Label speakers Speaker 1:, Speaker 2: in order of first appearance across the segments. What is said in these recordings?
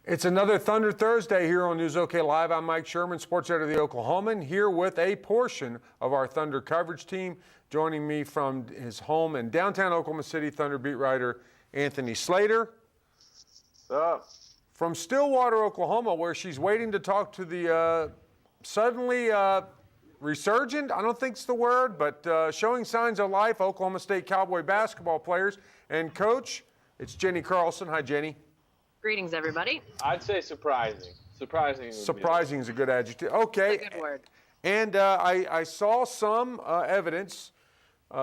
Speaker 1: It's another Thunder Thursday here on News OK Live. I'm Mike Sherman, sports editor of the Oklahoman, here with a portion of our Thunder coverage team. Joining me from his home in downtown Oklahoma City, Thunder beat writer Anthony Slater.
Speaker 2: What's up?
Speaker 1: From Stillwater, Oklahoma, where she's waiting to talk to the suddenly resurgent, I don't think it's the word, but showing signs of life, Oklahoma State Cowboy basketball players. And Coach, it's Jenny Carlson. Hi, Jenny.
Speaker 3: Greetings, everybody.
Speaker 2: I'd say surprising.
Speaker 1: Surprising is a good adjective. Okay.
Speaker 3: That's a good word.
Speaker 1: And I saw some evidence,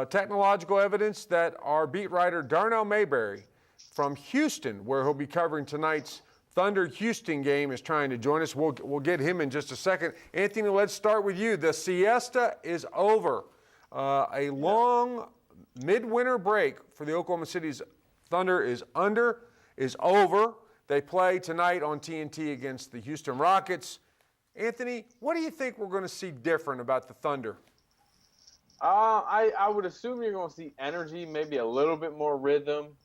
Speaker 1: technological evidence, that our beat writer Darnell Mayberry from Houston, where he'll be covering tonight's Thunder-Houston game, is trying to join us. We'll get him in just a second. Anthony, let's start with you. The siesta is over. A long midwinter break for the Oklahoma City's Thunder is over. They play tonight on TNT against the Houston Rockets. Anthony, what do you think we're going to see different about the Thunder?
Speaker 2: I would assume you're going to see energy, maybe a little bit more rhythm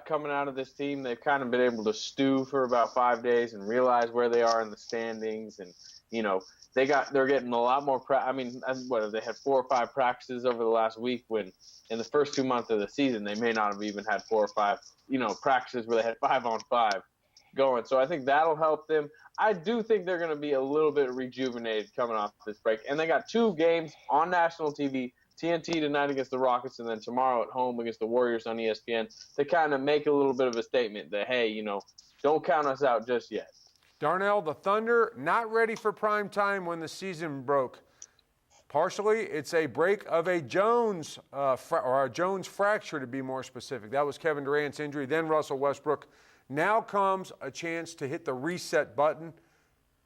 Speaker 2: coming out of this team. They've kind of been able to stew for about 5 days and realize where they are in the standings. And, you know, they're getting a lot more what have they had 4 or 5 practices over the last week, when in the first 2 months of the season they may not have even had 4 or 5 practices where they had 5-on-5 going. So I think that'll help them. I do think they're going to be a little bit rejuvenated coming off this break. And they got 2 games on national TV, TNT tonight against the Rockets, and then tomorrow at home against the Warriors on ESPN, to kind of make a little bit of a statement that, hey, don't count us out just yet.
Speaker 1: Darnell, the Thunder not ready for prime time when the season broke. Partially, it's a break of a Jones or a Jones fracture, to be more specific. That was Kevin Durant's injury, then Russell Westbrook. Now comes a chance to hit the reset button.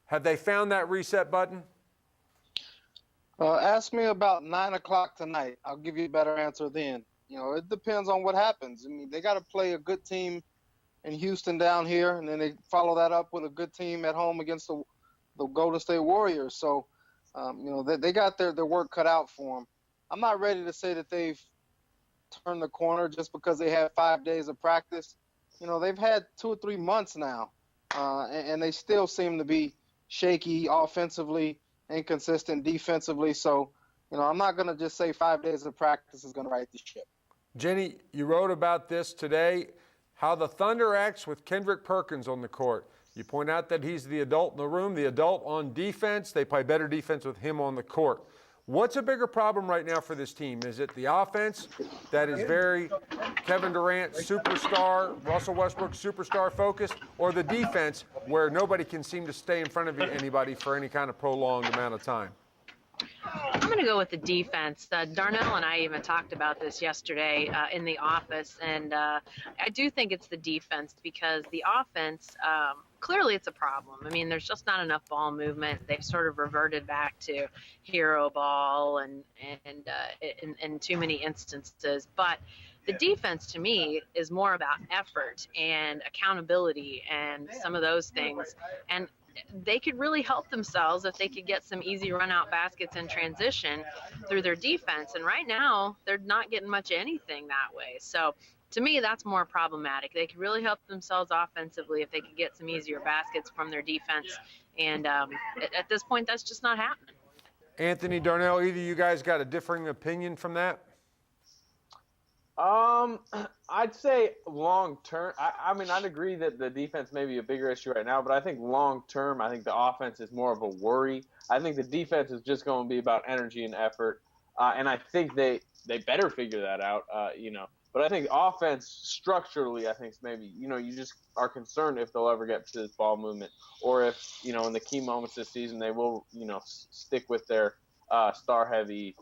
Speaker 1: Have they found that reset button?
Speaker 4: Ask me about 9 o'clock tonight. I'll give you a better answer then. It depends on what happens. I mean, they got to play a good team in Houston down here, and then they follow that up with a good team at home against the Golden State Warriors. So, they got their work cut out for them. I'm not ready to say that they've turned the corner just because they had 5 days of practice. They've had 2 or 3 months now, and they still seem to be shaky offensively, inconsistent defensively. So, I'm not going to just say 5 days of practice is going to right the ship.
Speaker 1: Jenny, you wrote about this today, how the Thunder acts with Kendrick Perkins on the court. You point out that he's the adult in the room, the adult on defense. They play better defense with him on the court. What's a bigger problem right now for this team? Is it the offense that is very Kevin Durant superstar, Russell Westbrook superstar focused, or the defense where nobody can seem to stay in front of anybody for any kind of prolonged amount of time?
Speaker 3: I'm going to go with the defense. Darnell and I even talked about this yesterday in the office, and I do think it's the defense, because the offense, clearly it's a problem. I mean, there's just not enough ball movement. They've sort of reverted back to hero ball and in too many instances. But the defense, to me, is more about effort and accountability and some of those things. And they could really help themselves if they could get some easy run-out baskets in transition through their defense. And right now, they're not getting much of anything that way. So to me, that's more problematic. They could really help themselves offensively if they could get some easier baskets from their defense. And at this point, that's just not happening.
Speaker 1: Anthony, Darnell, either of you guys got a differing opinion from that?
Speaker 2: I'd say long term. I'd agree that the defense may be a bigger issue right now, but I think long term, I think the offense is more of a worry. I think the defense is just going to be about energy and effort, and I think they better figure that out. But I think offense structurally, I think maybe you just are concerned if they'll ever get to this ball movement, or if in the key moments this season they will stick with their star heavy,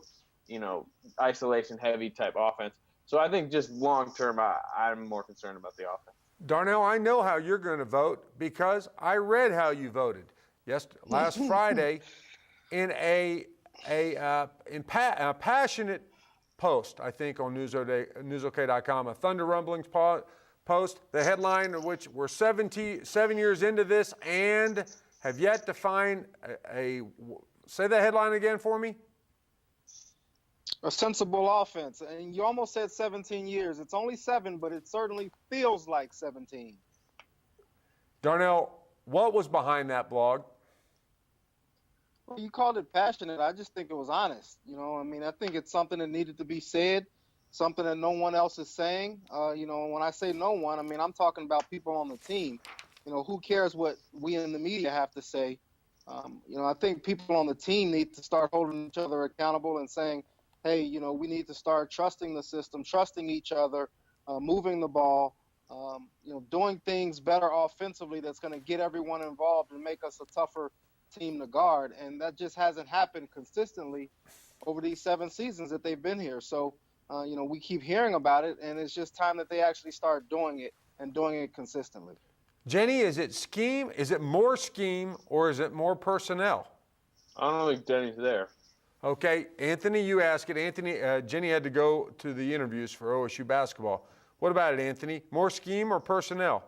Speaker 2: isolation heavy type offense. So I think just long term, I'm more concerned about the offense.
Speaker 1: Darnell, I know how you're going to vote because I read how you voted last Friday in a passionate post, I think, on newsok.com, a Thunder Rumblings post, the headline of which we're 7 years into this and have yet to find say the headline again for me.
Speaker 4: A sensible offense. And you almost said 17 years. It's only 7, but it certainly feels like 17.
Speaker 1: Darnell, what was behind that blog?
Speaker 4: Well, you called it passionate. I just think it was honest. I think it's something that needed to be said, something that no one else is saying. When I say no one, I'm talking about people on the team. Who cares what we in the media have to say? I think people on the team need to start holding each other accountable and saying, hey, we need to start trusting the system, trusting each other, moving the ball, doing things better offensively that's going to get everyone involved and make us a tougher team to guard. And that just hasn't happened consistently over these 7 seasons that they've been here. So, we keep hearing about it, and it's just time that they actually start doing it and doing it consistently.
Speaker 1: Jenny, is it scheme? Is it more scheme or is it more personnel?
Speaker 2: I don't think Jenny's there.
Speaker 1: Okay, Anthony, you ask it. Anthony, Jenny had to go to the interviews for OSU basketball. What about it, Anthony? More scheme or personnel?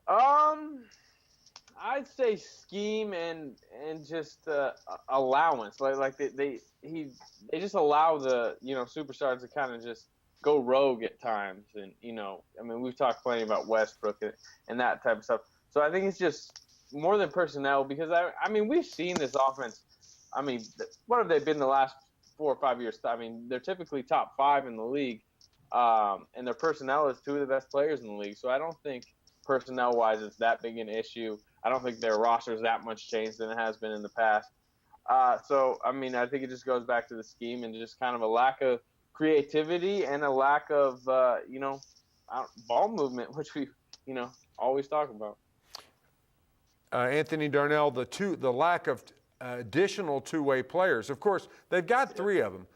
Speaker 2: I'd say scheme and just allowance. Like they just allow the superstars to kind of just go rogue at times, and we've talked plenty about Westbrook and that type of stuff. So I think it's just more than personnel, because we've seen this offense. What have they been the last 4 or 5 years? They're typically top 5 in the league, and their personnel is 2 of the best players in the league. So I don't think personnel-wise it's that big an issue. I don't think their roster is that much changed than it has been in the past. I think it just goes back to the scheme and just kind of a lack of creativity and a lack of, ball movement, which we, always talk about.
Speaker 1: Anthony, Darnell, the lack of additional two-way players. Of course, they've got 3 of them.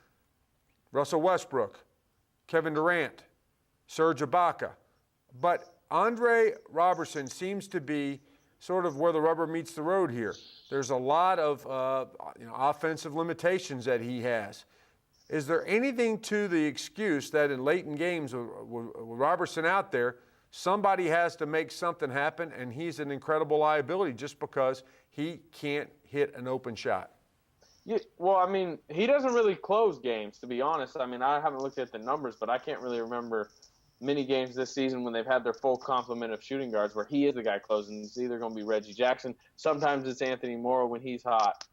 Speaker 1: Russell Westbrook, Kevin Durant, Serge Ibaka. But Andre Robertson seems to be sort of where the rubber meets the road here. There's a lot of offensive limitations that he has. Is there anything to the excuse that in late in games with Robertson out there, somebody has to make something happen, and he's an incredible liability just because he can't hit an open shot?
Speaker 2: Yeah, well, he doesn't really close games, to be honest. I haven't looked at the numbers, but I can't really remember many games this season when they've had their full complement of shooting guards where he is the guy closing. It's either going to be Reggie Jackson. Sometimes it's Anthony Morrow when he's hot.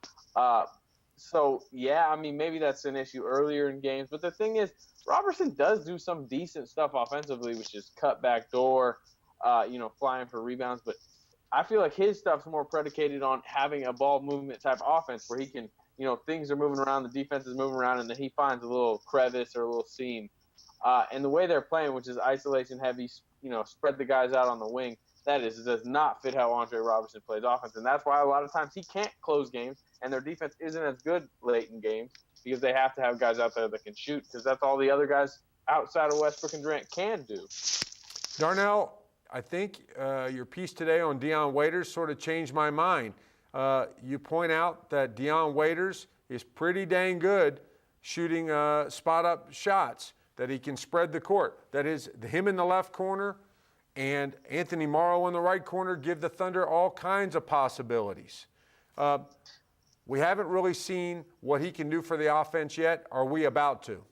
Speaker 2: Maybe that's an issue earlier in games. But the thing is, Robertson does do some decent stuff offensively, which is cut back door, flying for rebounds. But I feel like his stuff's more predicated on having a ball movement type offense where he can, things are moving around, the defense is moving around, and then he finds a little crevice or a little seam. And the way they're playing, which is isolation heavy, spread the guys out on the wing, does not fit how Andre Robertson plays offense. And that's why a lot of times he can't close games, and their defense isn't as good late in games because they have to have guys out there that can shoot, because that's all the other guys outside of Westbrook and Durant can do.
Speaker 1: Darnell, I think your piece today on Dion Waiters sort of changed my mind. You point out that Dion Waiters is pretty dang good shooting spot-up shots, that he can spread the court. That is, him in the left corner and Anthony Morrow in the right corner give the Thunder all kinds of possibilities. We haven't really seen what he can do for the offense yet. Are we about to?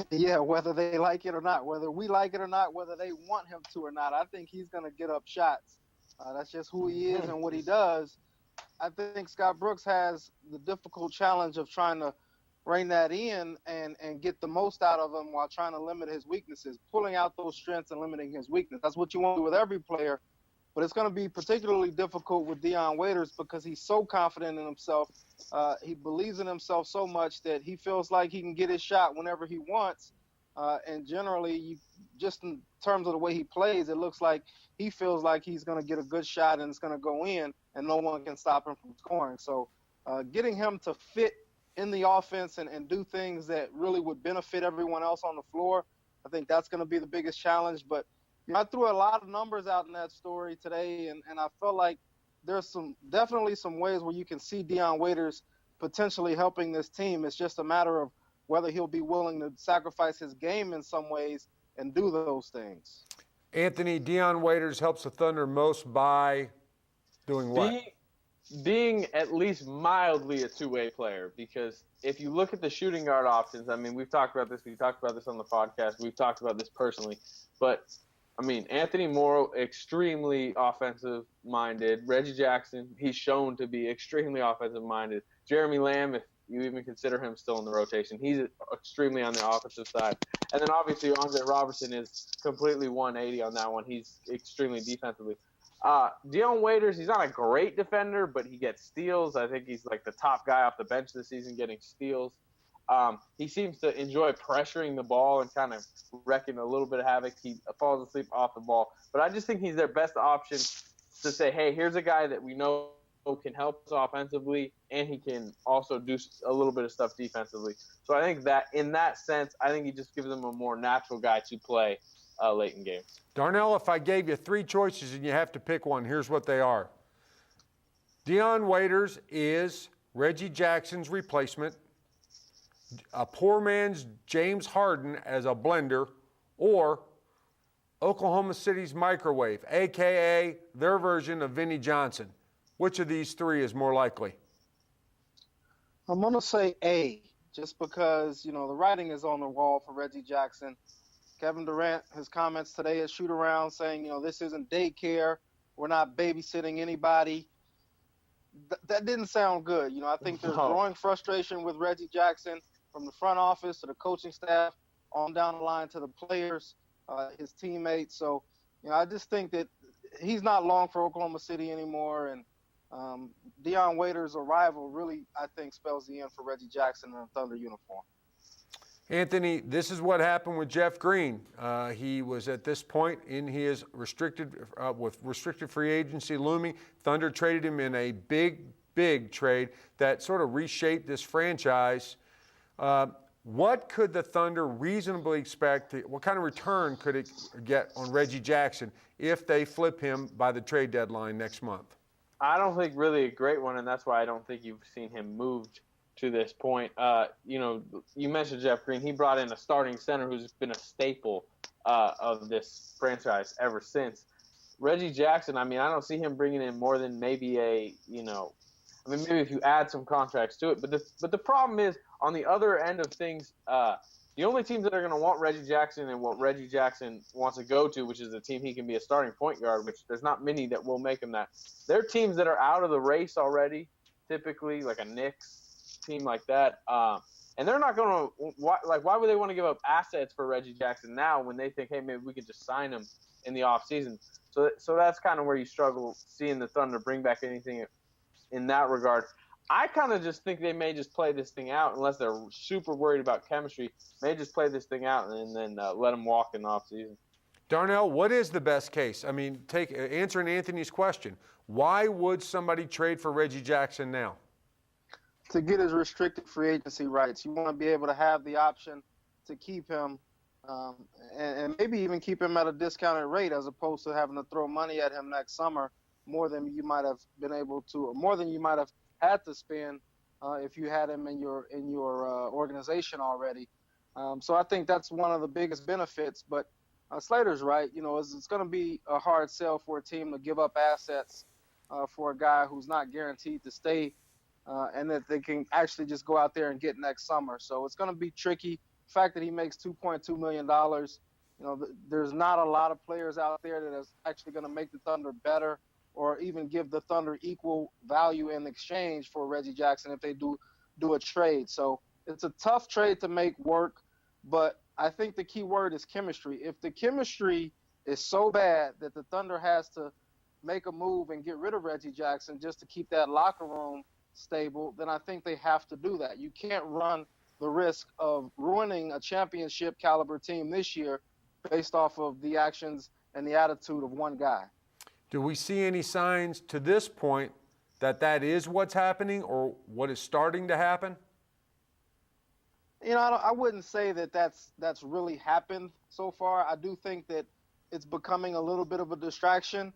Speaker 4: Yeah, whether they like it or not, whether we like it or not, whether they want him to or not, I think he's going to get up shots. That's just who he is and what he does. I think Scott Brooks has the difficult challenge of trying to rein that in and get the most out of him while trying to limit his weaknesses, pulling out those strengths and limiting his weakness. That's what you want to do with every player, but it's going to be particularly difficult with Dion Waiters because he's so confident in himself. He believes in himself so much that he feels like he can get his shot whenever he wants. And generally, just in terms of the way he plays, it looks like he feels like he's going to get a good shot and it's going to go in and no one can stop him from scoring. So getting him to fit in the offense and do things that really would benefit everyone else on the floor, I think that's going to be the biggest challenge. But I threw a lot of numbers out in that story today, and I felt like there's definitely some ways where you can see Dion Waiters potentially helping this team. It's just a matter of whether he'll be willing to sacrifice his game in some ways and do those things.
Speaker 1: Anthony, Dion Waiters helps the Thunder most by doing what?
Speaker 2: Being at least mildly a two-way player, because if you look at the shooting guard options, we've talked about this. We talked about this on the podcast. We've talked about this personally. But I mean, Anthony Morrow, extremely offensive minded. Reggie Jackson, he's shown to be extremely offensive minded. Jeremy Lamb, if you even consider him still in the rotation, he's extremely on the offensive side. And then obviously Andre Robertson is completely 180 on that one. He's extremely defensively. Dion Waiters, he's not a great defender, but he gets steals. I think he's like the top guy off the bench this season getting steals. He seems to enjoy pressuring the ball and kind of wrecking a little bit of havoc. He falls asleep off the ball. But I just think he's their best option to say, hey, here's a guy that we know can help us offensively, and he can also do a little bit of stuff defensively. So I think that in that sense, I think he just gives them a more natural guy to play late in games.
Speaker 1: Darnell, if I gave you 3 choices and you have to pick one, here's what they are. Dion Waiters is Reggie Jackson's replacement, a poor man's James Harden as a blender, or Oklahoma City's microwave, a.k.a. their version of Vinnie Johnson. Which of these 3 is more likely?
Speaker 4: I'm going to say A, just because, the writing is on the wall for Reggie Jackson. Kevin Durant, his comments today at shoot-around saying, this isn't daycare. We're not babysitting anybody. That didn't sound good. I think there's growing frustration with Reggie Jackson from the front office to the coaching staff, on down the line to the players, his teammates. So, I just think that he's not long for Oklahoma City anymore, and Dion Waiters' arrival really, I think, spells the end for Reggie Jackson in a Thunder uniform.
Speaker 1: Anthony, this is what happened with Jeff Green. He was at this point in his restricted free agency looming. Thunder traded him in a big trade that sort of reshaped this franchise. What could the Thunder reasonably expect? What kind of return could it get on Reggie Jackson if they flip him by the trade deadline next month?
Speaker 2: I don't think really a great one, and that's why I don't think you've seen him moved to this point. You mentioned Jeff Green. He brought in a starting center who's been a staple of this franchise ever since. Reggie Jackson, I don't see him bringing in more than maybe maybe if you add some contracts to it. But the problem is, on the other end of things, the only teams that are going to want Reggie Jackson and what Reggie Jackson wants to go to, which is a team he can be a starting point guard, which there's not many that will make him that. They're teams that are out of the race already, typically, like a Knicks team like that. And they're not going to – why would they want to give up assets for Reggie Jackson now when they think, hey, maybe we could just sign him in the offseason? So that's kind of where you struggle seeing the Thunder bring back anything in that regard. I kind of just think they may just play this thing out unless they're super worried about chemistry. May just play this thing out and then let him walk in the offseason.
Speaker 1: Darnell, what is the best case? Answering Anthony's question, why would somebody trade for Reggie Jackson now?
Speaker 4: To get his restricted free agency rights. You want to be able to have the option to keep him and maybe even keep him at a discounted rate as opposed to having to throw money at him next summer more than you might have been able to, or more than you might have had to spend if you had him in your organization already. So I think that's one of the biggest benefits. But Slater's right. It's going to be a hard sell for a team to give up assets for a guy who's not guaranteed to stay and that they can actually just go out there and get next summer. So it's going to be tricky. The fact that he makes $2.2 million, there's not a lot of players out there that is actually going to make the Thunder better or even give the Thunder equal value in exchange for Reggie Jackson if they do a trade. So it's a tough trade to make work, but I think the key word is chemistry. If the chemistry is so bad that the Thunder has to make a move and get rid of Reggie Jackson just to keep that locker room stable, then I think they have to do that. You can't run the risk of ruining a championship caliber team this year based off of the actions and the attitude of one guy.
Speaker 1: Do we see any signs to this point that is what's happening or what is starting to happen?
Speaker 4: I wouldn't say that's really happened so far. I do think that it's becoming a little bit of a distraction,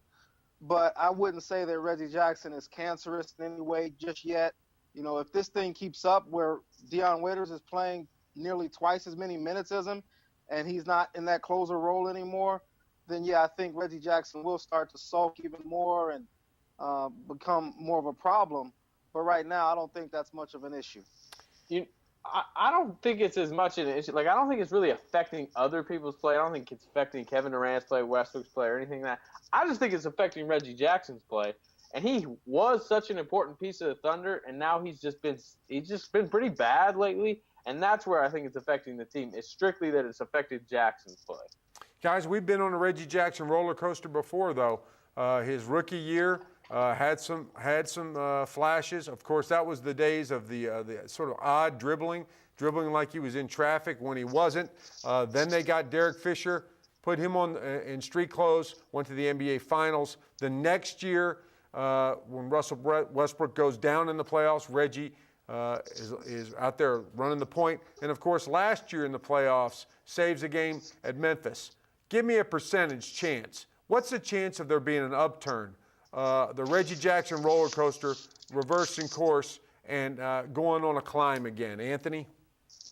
Speaker 4: but I wouldn't say that Reggie Jackson is cancerous in any way just yet. If this thing keeps up where Dion Waiters is playing nearly twice as many minutes as him and he's not in that closer role anymore, then yeah, I think Reggie Jackson will start to sulk even more and become more of a problem. But right now, I don't think that's much of an issue.
Speaker 2: I don't think it's as much an issue. Like, I don't think it's really affecting other people's play. I don't think it's affecting Kevin Durant's play, Westbrook's play, or anything like that. I just think it's affecting Reggie Jackson's play. And he was such an important piece of the Thunder, and now he's just been pretty bad lately. And that's where I think it's affecting the team. It's strictly that it's affected Jackson's play.
Speaker 1: Guys, we've been on a Reggie Jackson roller coaster before, though. His rookie year had some flashes. Of course, that was the days of the sort of odd dribbling like he was in traffic when he wasn't. Then they got Derek Fisher, put him on in street clothes, went to the NBA Finals. The next year, when Russell Westbrook goes down in the playoffs, Reggie is out there running the point. And, of course, last year in the playoffs, saves a game at Memphis. Give me a percentage chance. What's the chance of there being an upturn? The Reggie Jackson roller coaster reversing course and going on a climb again. Anthony?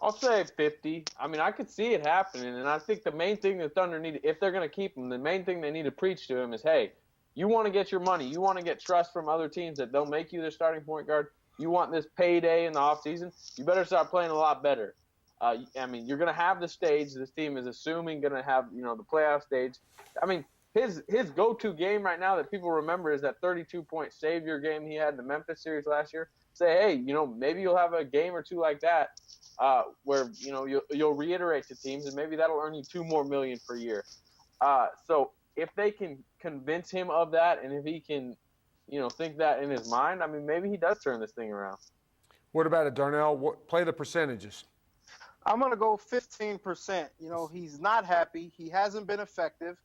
Speaker 2: I'll say 50. I mean, I could see it happening, and I think the main thing the Thunder need, if they're going to keep him, the main thing they need to preach to him is, hey, you want to get your money. You want to get trust from other teams that they'll make you their starting point guard. You want this payday in the offseason. You better start playing a lot better. I mean, you're going to have the stage. This team is assuming going to have, the playoff stage. I mean, his go-to game right now that people remember is that 32-point savior game he had in the Memphis series last year. Say, hey, maybe you'll have a game or two like that where, you'll reiterate to teams, and maybe that'll earn you $2 million per year. So if they can convince him of that, and if he can, think that in his mind, I mean, maybe he does turn this thing around.
Speaker 1: What about it, Darnell? Play the percentages.
Speaker 4: I'm going to go 15%. He's not happy. He hasn't been effective.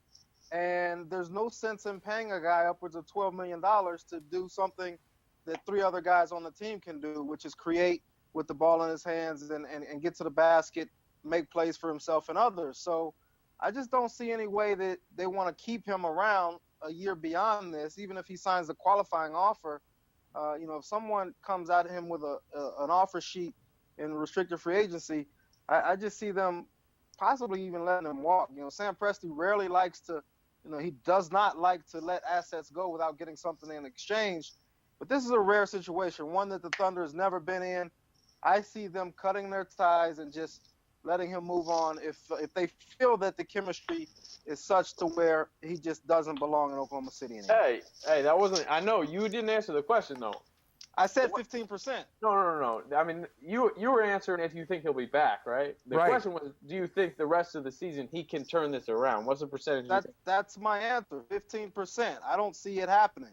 Speaker 4: And there's no sense in paying a guy upwards of $12 million to do something that three other guys on the team can do, which is create with the ball in his hands and get to the basket, make plays for himself and others. So I just don't see any way that they want to keep him around a year beyond this, even if he signs a qualifying offer. If someone comes at him with an offer sheet in restricted free agency, I just see them possibly even letting him walk. Sam Presti rarely likes to, he does not like to let assets go without getting something in exchange. But this is a rare situation, one that the Thunder has never been in. I see them cutting their ties and just letting him move on if they feel that the chemistry is such to where he just doesn't belong in Oklahoma City anymore.
Speaker 2: Hey, that wasn't – I know you didn't answer the question, though.
Speaker 4: I said 15%.
Speaker 2: No. I mean, you were answering if you think he'll be back, right? The question was, do you think the rest of the season he can turn this around? What's the percentage?
Speaker 4: That's my answer, 15%. I don't see it happening.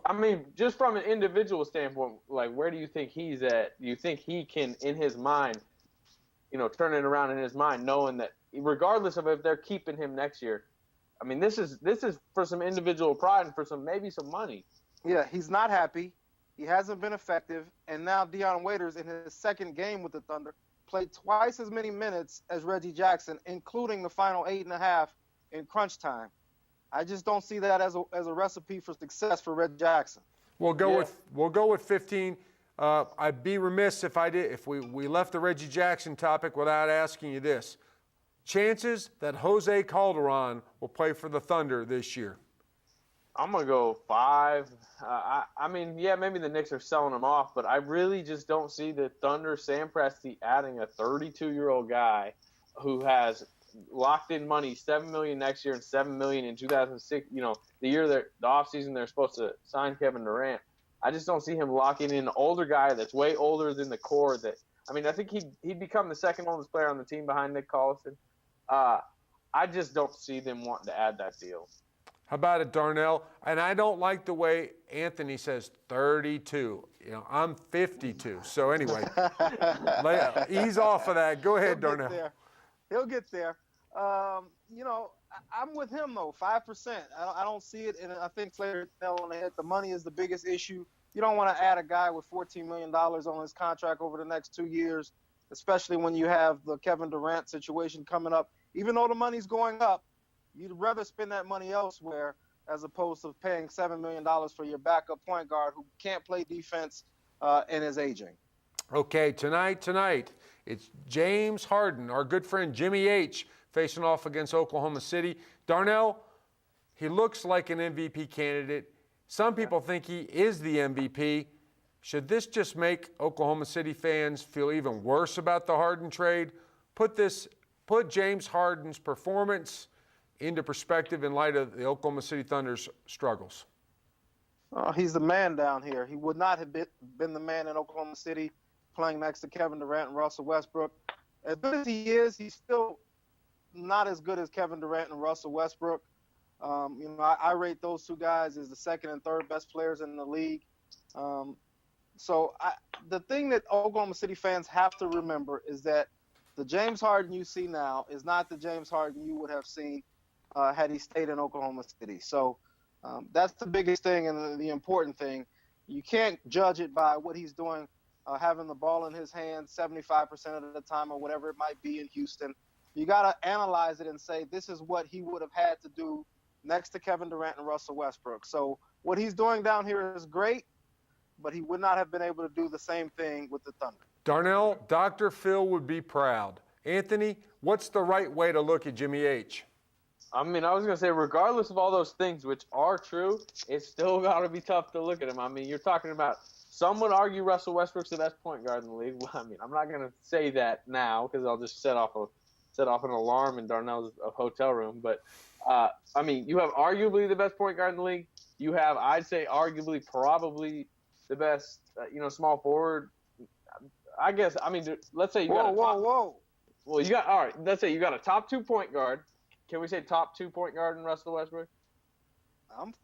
Speaker 2: I mean, just from an individual standpoint, like, where do you think he's at? Do you think he can, in his mind, turn it around in his mind, knowing that regardless of if they're keeping him next year, I mean, this is for some individual pride and for maybe some money.
Speaker 4: Yeah, he's not happy. He hasn't been effective, and now Dion Waiters, in his second game with the Thunder, played twice as many minutes as Reggie Jackson, including the final 8.5 in crunch time. I just don't see that as a recipe for success for Reggie Jackson.
Speaker 1: We'll go with 15. I'd be remiss if we left the Reggie Jackson topic without asking you this: chances that Jose Calderon will play for the Thunder this year?
Speaker 2: I'm going to go 5. I mean, yeah, maybe the Knicks are selling him off, but I really just don't see the Thunder, Sam Presti, adding a 32-year-old guy who has locked-in money, $7 million next year and $7 million in 2006, the year the offseason they're supposed to sign Kevin Durant. I just don't see him locking in an older guy that's way older than the core. I think he'd become the second oldest player on the team behind Nick Collison. I just don't see them wanting to add that deal.
Speaker 1: How about it, Darnell? And I don't like the way Anthony says 32. I'm 52. So anyway, ease off of that. Go ahead, Darnell.
Speaker 4: He'll get there. I'm with him, though, 5%. I don't see it, and I think Slater hit on the head. The money is the biggest issue. You don't want to add a guy with $14 million on his contract over the next 2 years, especially when you have the Kevin Durant situation coming up. Even though the money's going up, you'd rather spend that money elsewhere as opposed to paying $7 million for your backup point guard who can't play defense and is aging.
Speaker 1: Okay, tonight, it's James Harden, our good friend Jimmy H., facing off against Oklahoma City. Darnell, he looks like an MVP candidate. Some people think he is the MVP. Should this just make Oklahoma City fans feel even worse about the Harden trade? Put James Harden's performance into perspective in light of the Oklahoma City Thunder's struggles.
Speaker 4: He's the man down here. He would not have been the man in Oklahoma City playing next to Kevin Durant and Russell Westbrook. As good as he is, he's still not as good as Kevin Durant and Russell Westbrook. I rate those two guys as the second and third best players in the league. The thing that Oklahoma City fans have to remember is that the James Harden you see now is not the James Harden you would have seen had he stayed in Oklahoma City. So that's the biggest thing and the important thing. You can't judge it by what he's doing, having the ball in his hands 75% of the time or whatever it might be in Houston. You got to analyze it and say this is what he would have had to do next to Kevin Durant and Russell Westbrook. So what he's doing down here is great, but he would not have been able to do the same thing with the Thunder.
Speaker 1: Darnell, Dr. Phil would be proud. Anthony, what's the right way to look at Jimmy H?
Speaker 2: I mean, I was going to say, regardless of all those things, which are true, it's still got to be tough to look at him. I mean, you're talking about, some would argue Russell Westbrook's the best point guard in the league. Well, I mean, I'm not going to say that now because I'll just set off an alarm in Darnell's hotel room. But, I mean, you have arguably the best point guard in the league. You have, I'd say, arguably probably the best, small forward. I guess, I mean, let's say you got
Speaker 4: Whoa.
Speaker 2: Well, let's say you got a top 2 point guard. Can we say top 2 point guard in Russell Westbrook?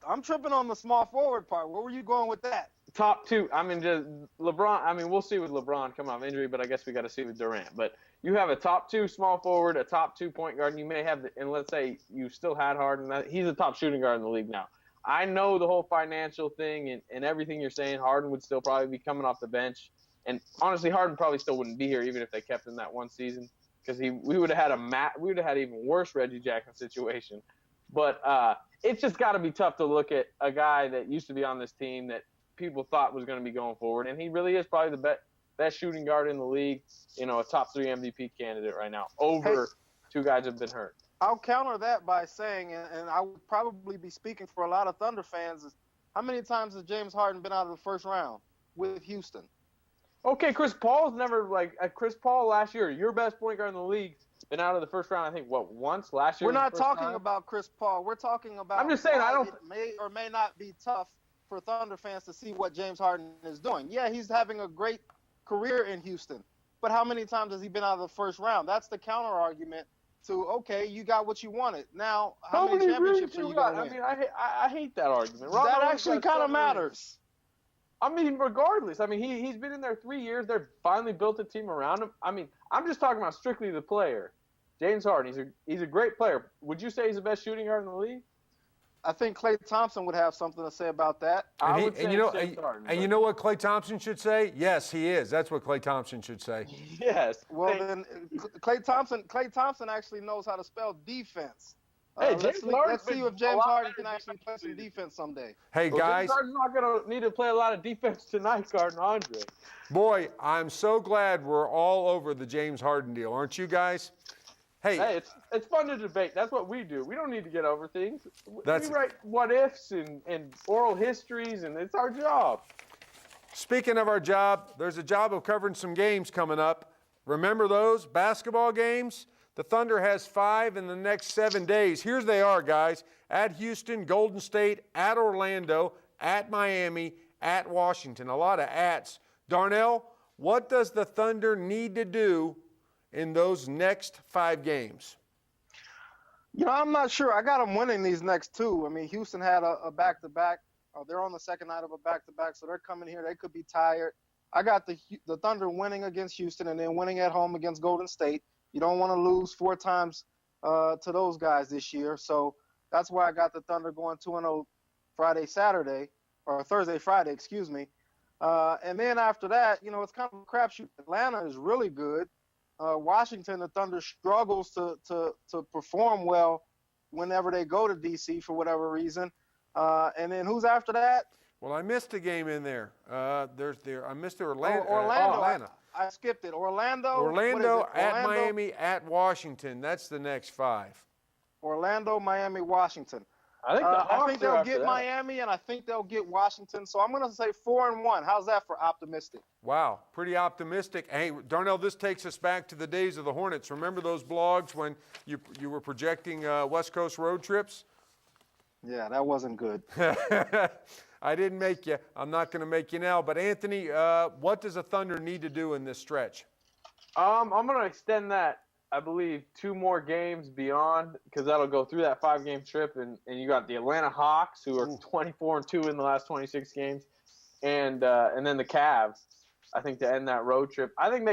Speaker 4: I'm tripping on the small forward part. Where were you going with that?
Speaker 2: Top 2. I mean, just LeBron. I mean, we'll see with LeBron coming off injury, but I guess we got to see with Durant. But you have a top 2 small forward, a top 2 point guard, and you may have, and let's say you still had Harden. He's a top shooting guard in the league now. I know the whole financial thing and everything you're saying. Harden would still probably be coming off the bench. And honestly, Harden probably still wouldn't be here even if they kept him that one season. Because we would have had even worse Reggie Jackson situation. But it's just got to be tough to look at a guy that used to be on this team that people thought was going to be going forward, and he really is probably the best shooting guard in the league. A top 3 MVP candidate right now. Over 2 guys have been hurt.
Speaker 4: I'll counter that by saying, and I would probably be speaking for a lot of Thunder fans, is how many times has James Harden been out of the first round with Houston?
Speaker 2: Okay, Chris Paul's never Chris Paul last year, your best point guard in the league, been out of the first round. I think once last year.
Speaker 4: We're not talking about Chris Paul. We're talking about.
Speaker 2: I'm just saying it
Speaker 4: may or may not be tough for Thunder fans to see what James Harden is doing. Yeah, he's having a great career in Houston, but how many times has he been out of the first round? That's the counter argument to okay, you got what you wanted. Now, how many championships are you going to win?
Speaker 2: I mean, I hate that argument.
Speaker 4: That actually kind of matters.
Speaker 2: I mean, regardless. I mean, he's been in there 3 years. They've finally built a team around him. I mean, I'm just talking about strictly the player. James Harden, he's a great player. Would you say he's the best shooting guard in the league?
Speaker 4: I think Klay Thompson would have something to say about that.
Speaker 2: I would say James Harden.
Speaker 1: And you know what Klay Thompson should say? Yes, he is. That's what Klay Thompson should say.
Speaker 2: Yes.
Speaker 4: Well, then Klay Thompson actually knows how to spell defense.
Speaker 2: Hey,
Speaker 4: let's see if James Harden can actually play some defense someday.
Speaker 1: Hey, guys.
Speaker 2: James Harden's not going to need to play a lot of defense tonight, guarding Andre.
Speaker 1: Boy, I'm so glad we're all over the James Harden deal, aren't you guys? Hey,
Speaker 2: it's fun to debate. That's what we do. We don't need to get over things. We write what-ifs and oral histories, and it's our job.
Speaker 1: Speaking of our job, there's a job of covering some games coming up. Remember those basketball games? The Thunder has 5 in the next 7 days. Here they are, guys. At Houston, Golden State, at Orlando, at Miami, at Washington. A lot of ats. Darnell, what does the Thunder need to do in those next 5 games?
Speaker 4: I'm not sure. I got them winning these next 2. I mean, Houston had a back-to-back. They're on the second night of a back-to-back, so they're coming here. They could be tired. I got the Thunder winning against Houston and then winning at home against Golden State. You don't want to lose 4 times to those guys this year. So that's why I got the Thunder going 2-0 Thursday, Friday, excuse me. And then after that, it's kind of a crapshoot. Atlanta is really good. Washington, the Thunder struggles to perform well whenever they go to D.C. for whatever reason. And then who's after that?
Speaker 1: Well, I missed a game in there. I missed Orlando.
Speaker 4: Orlando. I skipped it. Orlando,
Speaker 1: at Miami, at Washington. That's the next 5.
Speaker 4: Orlando, Miami, Washington.
Speaker 2: I think the
Speaker 4: I
Speaker 2: Hawks
Speaker 4: think
Speaker 2: are
Speaker 4: they'll
Speaker 2: after
Speaker 4: get
Speaker 2: that.
Speaker 4: Miami, and I think they'll get Washington. So I'm going to say 4-1. How's that for optimistic?
Speaker 1: Wow, pretty optimistic. Hey, Darnell, this takes us back to the days of the Hornets. Remember those blogs when you were projecting West Coast road trips?
Speaker 4: Yeah, that wasn't good.
Speaker 1: I didn't make you. I'm not going to make you now. But, Anthony, what does the Thunder need to do in this stretch?
Speaker 2: I'm going to extend that, I believe, 2 more games beyond, because that'll go through that 5-game trip. And you got the Atlanta Hawks, who are 24-2 in the last 26 games, and then the Cavs, I think, to end that road trip. I think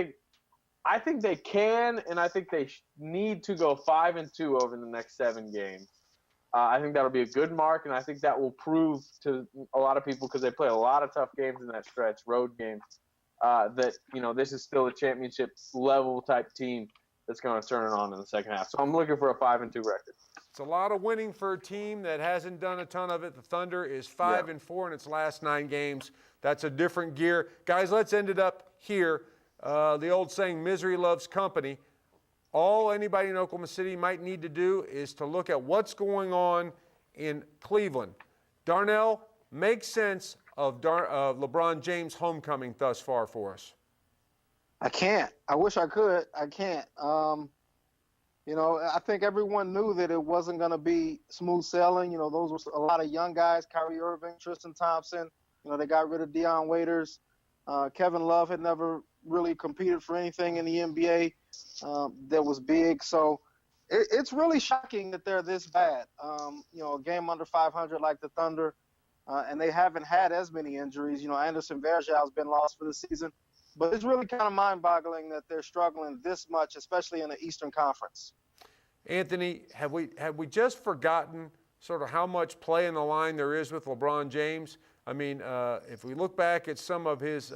Speaker 2: they can, and I think they need to go 5-2 over the next 7 games. I think that'll be a good mark, and I think that will prove to a lot of people, because they play a lot of tough games in that stretch, road games, that, this is still a championship level type team that's going to turn it on in the second half. So I'm looking for a 5-2 record.
Speaker 1: It's a lot of winning for a team that hasn't done a ton of it. The Thunder is 5-4 in its last 9 games. That's a different gear. Guys, let's end it up here. The old saying, misery loves company. All anybody in Oklahoma City might need to do is to look at what's going on in Cleveland. Darnell, make sense of LeBron James' homecoming thus far for us.
Speaker 4: I can't. I wish I could. I can't. I think everyone knew that it wasn't going to be smooth sailing. Those were a lot of young guys, Kyrie Irving, Tristan Thompson. They got rid of Deion Waiters. Kevin Love had never really competed for anything in the NBA that was big. So it's really shocking that they're this bad. A game under 500 like the Thunder, and they haven't had as many injuries. Anderson Varejão's been lost for the season. But it's really kind of mind-boggling that they're struggling this much, especially in the Eastern Conference.
Speaker 1: Anthony, have we just forgotten sort of how much play in the line there is with LeBron James? I mean, if we look back at some of his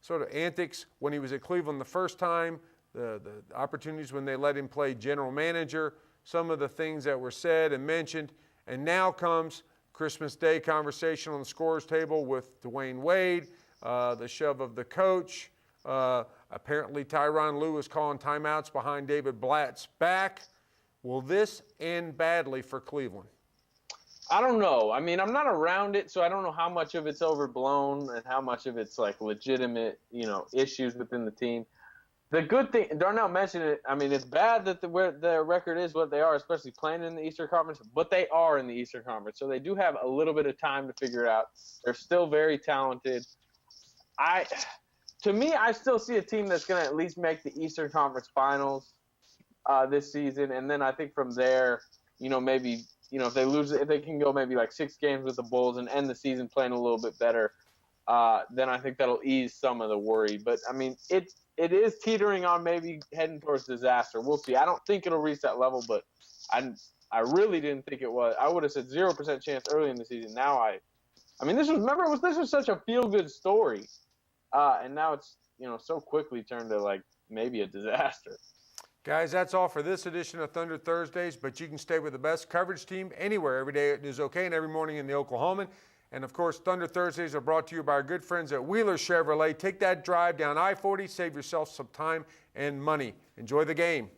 Speaker 1: sort of antics when he was at Cleveland the first time, the opportunities when they let him play general manager, some of the things that were said and mentioned, and now comes Christmas Day conversation on the scorer's table with Dwayne Wade, the shove of the coach. Apparently Tyronn Lue is calling timeouts behind David Blatt's back. Will this end badly for Cleveland?
Speaker 2: I don't know. I mean, I'm not around it, so I don't know how much of it's overblown and how much of it's like legitimate, issues within the team. The good thing, Darnell mentioned it. I mean, it's bad that where their record is what they are, especially playing in the Eastern Conference, but they are in the Eastern Conference, so they do have a little bit of time to figure it out. They're still very talented. To me, I still see a team that's going to at least make the Eastern Conference Finals this season, and then I think from there, maybe if they lose, if they can go maybe like 6 games with the Bulls and end the season playing a little bit better, then I think that'll ease some of the worry. But I mean, it is teetering on maybe heading towards disaster. We'll see. I don't think it'll reach that level, but I really didn't think it was. I would have said 0% chance early in the season. Now I mean, this was such a feel-good story. And now it's, so quickly turned to like maybe a disaster.
Speaker 1: Guys, that's all for this edition of Thunder Thursdays, but you can stay with the best coverage team anywhere, every day at News OK and every morning in the Oklahoman. And of course, Thunder Thursdays are brought to you by our good friends at Wheeler Chevrolet. Take that drive down I-40, save yourself some time and money. Enjoy the game.